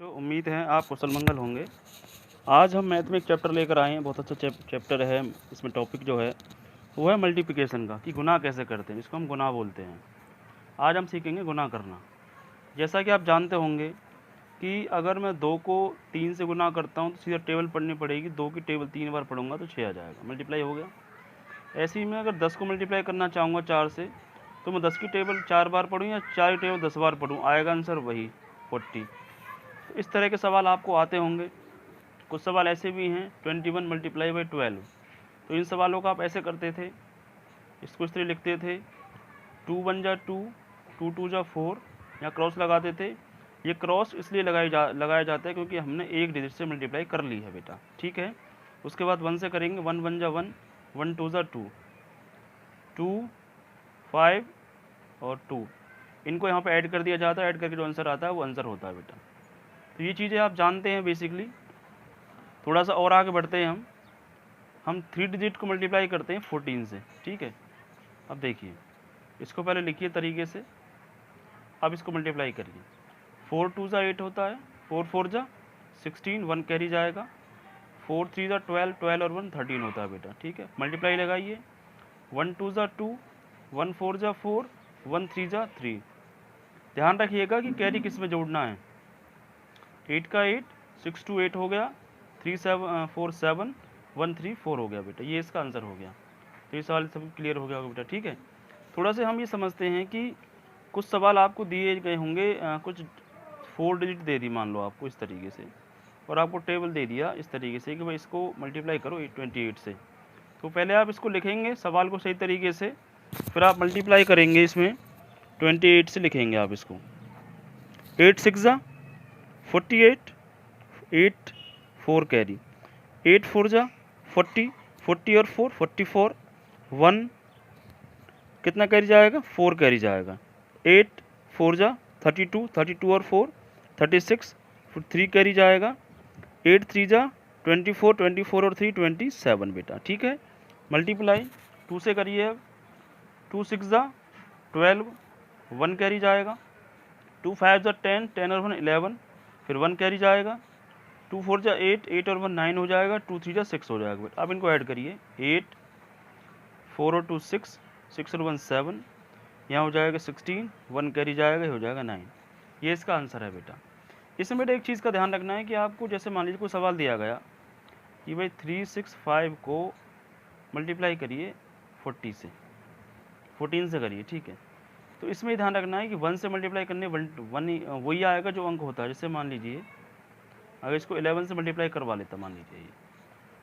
जो उम्मीद है आप कुशल मंगल होंगे। आज हम मैथ में एक चैप्टर लेकर आए हैं, बहुत अच्छा चैप्टर है। इसमें टॉपिक जो है वो है मल्टीप्लिकेशन का, कि गुना कैसे करते हैं, इसको हम गुना बोलते हैं। आज हम सीखेंगे गुना करना। जैसा कि आप जानते होंगे कि अगर मैं 2 को 3 से गुना करता हूँ तो सीधा टेबल पढ़नी पड़ेगी। 2 की टेबल 3 बार पढ़ूंगा तो 6 आ जाएगा, मल्टीप्लाई हो गया। ऐसे ही मैं अगर 10 को मल्टीप्लाई करना चाहूँगा 4 से, तो मैं 10 की टेबल 4 बार पढ़ूँ या 4 की टेबल 10 बार पढ़ूँ, आएगा आंसर वही 40। तो इस तरह के सवाल आपको आते होंगे। कुछ सवाल ऐसे भी हैं 21 मल्टीप्लाई बाई 12। तो इन सवालों का आप ऐसे करते थे, इसको इस तरह लिखते थे 2 1 जा 2, 2 2 जा 4, या क्रॉस लगाते थे। ये क्रॉस इसलिए लगाया जाता है क्योंकि हमने एक डिजिट से मल्टीप्लाई कर ली है बेटा, ठीक है। उसके बाद 1 से करेंगे, 1 1 जा 1, 1 2 जा 2, 2 5 और 2। इनको यहाँ पे ऐड कर दिया जाता है, ऐड करके जो आंसर आता है वो आंसर होता है बेटा। तो ये चीज़ें आप जानते हैं बेसिकली। थोड़ा सा और आगे बढ़ते हैं हम 3 डिजिट को मल्टीप्लाई करते हैं 14 से, ठीक है। अब देखिए, इसको पहले लिखिए तरीके से, अब इसको मल्टीप्लाई करिए। 4 2 जा 8 होता है, 4 4 जा 16, 1 कैरी जाएगा। 4 3 जा 12, 12 और 1 13 होता है बेटा, ठीक है। मल्टीप्लाई लगाइए, 1 2 जा 2, 1 4 जा 4, 1 3 जा 3। ध्यान रखिएगा कि कैरी किस में जोड़ना है। 8 का 8, 6 2 8 हो गया, 3 7 4 7, 1 3 4 हो गया बेटा, ये इसका आंसर हो गया। तो ये सवाल सब क्लियर हो गया होगा बेटा, ठीक है। थोड़ा से हम ये समझते हैं कि कुछ सवाल आपको दिए गए होंगे, कुछ 4 डिजिट दे दी मान लो आपको इस तरीके से, और आपको टेबल दे दिया इस तरीके से कि भाई इसको मल्टीप्लाई करो 28 से। तो पहले आप इसको लिखेंगे सवाल को सही तरीके से, फिर आप मल्टीप्लाई करेंगे इसमें 28 से, लिखेंगे आप इसको। 8 6 जा 48, 8 4 कैरी, 8 4 जा 40, 40 और 4 44, 1 कितना कैरी जाएगा, 4 कैरी जाएगा। 8 4 जा 32, 32 और 4 36, फिर 3 कैरी जाएगा। 8 3 जा 24, 24 और 3 27 बेटा, ठीक है। मल्टीप्लाई 2 से करिए अब, 2 6 जा 12, 1 कैरी जाएगा। 2 5 जा 10, 10 और 1 11, फिर 1 कैरी जाएगा। 2 4 जा 8, 8 और 1 9 हो जाएगा। 2 3 जा 6 हो जाएगा बेटा। अब इनको ऐड करिए, 8 4 और 2 6, 6 और 1 7, यहाँ हो जाएगा 16, 1 कैरी जाएगा, ये हो जाएगा 9। ये इसका आंसर है बेटा। इसमें बेटा एक चीज़ का ध्यान रखना है कि आपको जैसे मान लीजिए कोई सवाल दिया गया कि भाई 365 को मल्टीप्लाई करिए 40 से, 14 से करिए, ठीक है। तो इसमें ध्यान रखना है कि 1 से मल्टीप्लाई करने वन वही आएगा जो अंक होता है। जैसे मान लीजिए अगर इसको 11 से मल्टीप्लाई करवा लेता मान लीजिए ये,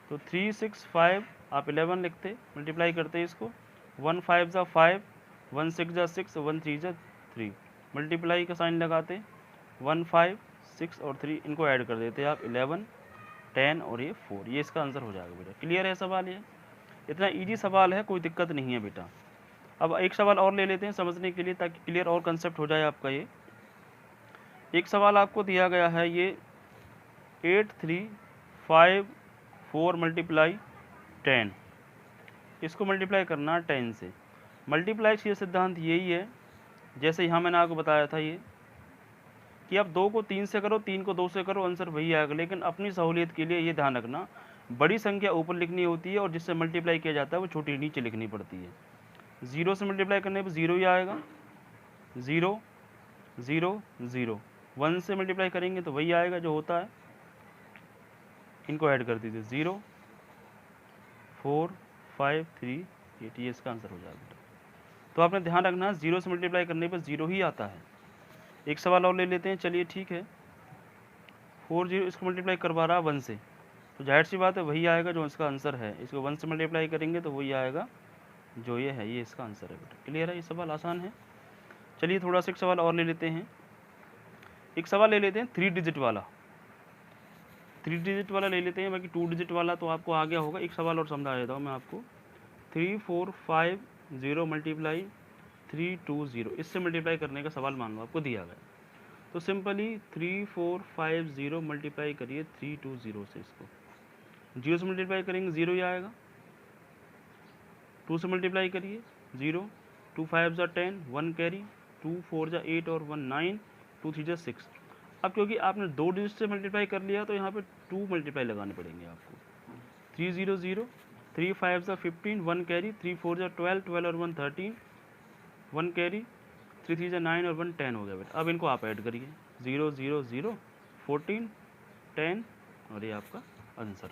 तो 365 आप 11 लिखते, मल्टीप्लाई करते इसको, 1 5 जा 5, 1 6 जा 6, 1 3 जा 3, मल्टीप्लाई का साइन लगाते, 1 5 6 और 3 इनको ऐड कर देते आप, 11 10 और ये 4, ये इसका आंसर हो जाएगा बेटा। क्लियर है सवाल? ये इतना इजी सवाल है, कोई दिक्कत नहीं है बेटा। अब एक सवाल और ले लेते हैं समझने के लिए, ताकि क्लियर और कंसेप्ट हो जाए आपका। ये एक सवाल आपको दिया गया है, ये 8 3 5 4 मल्टीप्लाई 10, इसको मल्टीप्लाई करना 10 से। मल्टीप्लाई का सिद्धांत यही है, जैसे यहाँ मैंने आपको बताया था ये, कि आप 2 को 3 से करो, 3 को 2 से करो, आंसर वही आएगा। लेकिन अपनी सहूलियत के लिए ये ध्यान रखना, बड़ी संख्या ऊपर लिखनी होती है और जिससे मल्टीप्लाई किया जाता है वो छोटी नीचे लिखनी पड़ती है। 0 से मल्टीप्लाई करने पर 0 ही आएगा, 0 0 0। 1 से मल्टीप्लाई करेंगे तो वही आएगा जो होता है। इनको ऐड कर दीजिए, 0 4 5 3 8, ये इसका आंसर हो जाएगा। तो आपने ध्यान रखना, 0 से मल्टीप्लाई करने पर 0 ही आता है। एक सवाल और ले लेते हैं, चलिए ठीक है। 4 0 इसको मल्टीप्लाई करवा रहा 1 से, तो जाहिर सी बात है वही आएगा जो इसका आंसर है। इसको 1 से मल्टीप्लाई करेंगे तो वही आएगा जो ये है, ये इसका आंसर है बेटा। क्लियर है? ये सवाल आसान है। चलिए थोड़ा सा एक सवाल और ले लेते हैं। एक सवाल ले लेते हैं 3 डिजिट वाला, 3 डिजिट वाला ले लेते हैं। बाकी 2 डिजिट वाला तो आपको आ गया होगा। एक सवाल और समझा देता हूँ मैं आपको। 3 4 5 0 मल्टीप्लाई 3 2 0, इससे मल्टीप्लाई करने का सवाल मान लो आपको दिया गया। तो सिंपली 3 4 5 0 मल्टीप्लाई करिए 3 2 0 से। इसको 0 से मल्टीप्लाई करेंगे 0 ही आएगा। 2 से मल्टीप्लाई करिए 0, 2 5 जा 10, 1 कैरी, 2 4 जा 8 और 1 9, 2 3 जा 6। अब क्योंकि आपने 2 डिजिट से मल्टीप्लाई कर लिया तो यहाँ पे 2 मल्टीप्लाई लगाने पड़ेंगे आपको। 3 0 0, 3 5 ज़ा 15, 1 कैरी, 3 4 ज़ा 12, 12 और 1 13, 1 कैरी, 3 3 ज़ा 9 और 1 10 हो गया बेटा। अब इनको आप ऐड करिए, 0 0 0, 14, 10 और ये आपका आंसर।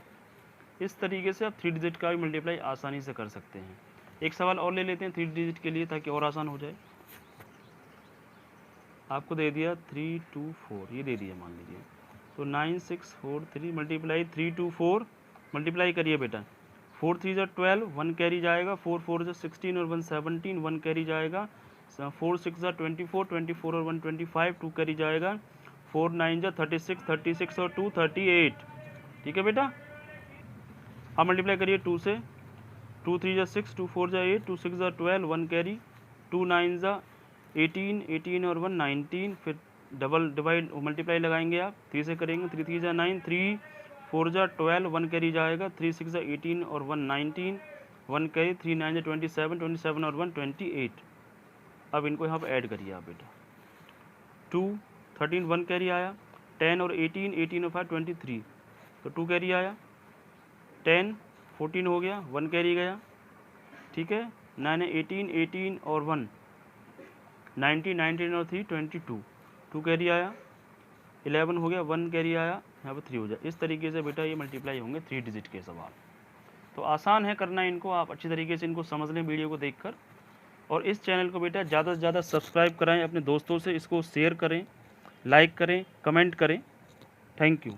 इस तरीके से आप 3 डिजिट का भी मल्टीप्लाई आसानी से कर सकते हैं। एक सवाल और ले लेते हैं 3 डिजिट के लिए ताकि और आसान हो जाए। आपको दे दिया 3 2 4, ये दे दिया मान लीजिए, तो 9 6 4 3 मल्टीप्लाई 3 2 4, मल्टीप्लाई करिए बेटा। 4 3 ज़ा 12, 1 कैरी जाएगा, 4 4 ज़ा 16 और 1 17, 1 कैरी जाएगा, 4 6 ज़ा 24, 24 और 1 25, 2 कैरी जाएगा, 4 9 ज़ा 36, 36 और 2 38। ठीक है बेटा। अब मल्टीप्लाई करिए 2 से, 2 3 ज़ा 6, 2 4 ज़ा 8, 2 6 ज़ा 12, 1 कैरी, 2 9 ज़ा 18, 18 और 1 19, फिर डबल डिवाइड मल्टीप्लाई लगाएंगे आप, 3 से करेंगे, 3 3 ज़ा 9, 3 4 ज़ा 12, 1 कैरी जाएगा, 3 6 ज़ा 18 और 1 19, 1 कैरी, 3 9 ज़ा 27, 27 और 1 28। अब इनको यहाँ पर ऐड करिए आप बेटा। 2 13, 1 कैरी आया, 10 और 18, 18 और 5 23, तो 2 कैरी आया, 10 14 हो गया, 1 कैरी गया। ठीक है, 9 18, 18 और 1 19, 19 और 3 22, 2 कैरी आया, 11 हो गया, 1 कैरी आया, यहाँ पर 3 हो जाए। इस तरीके से बेटा ये मल्टीप्लाई होंगे 3 डिजिट के सवाल। तो आसान है करना इनको, आप अच्छी तरीके से इनको समझ लें वीडियो को देखकर। और इस चैनल को बेटा ज़्यादा से ज़्यादा सब्सक्राइब कराएं, अपने दोस्तों से इसको शेयर करें, लाइक करें, कमेंट करें। Thank you.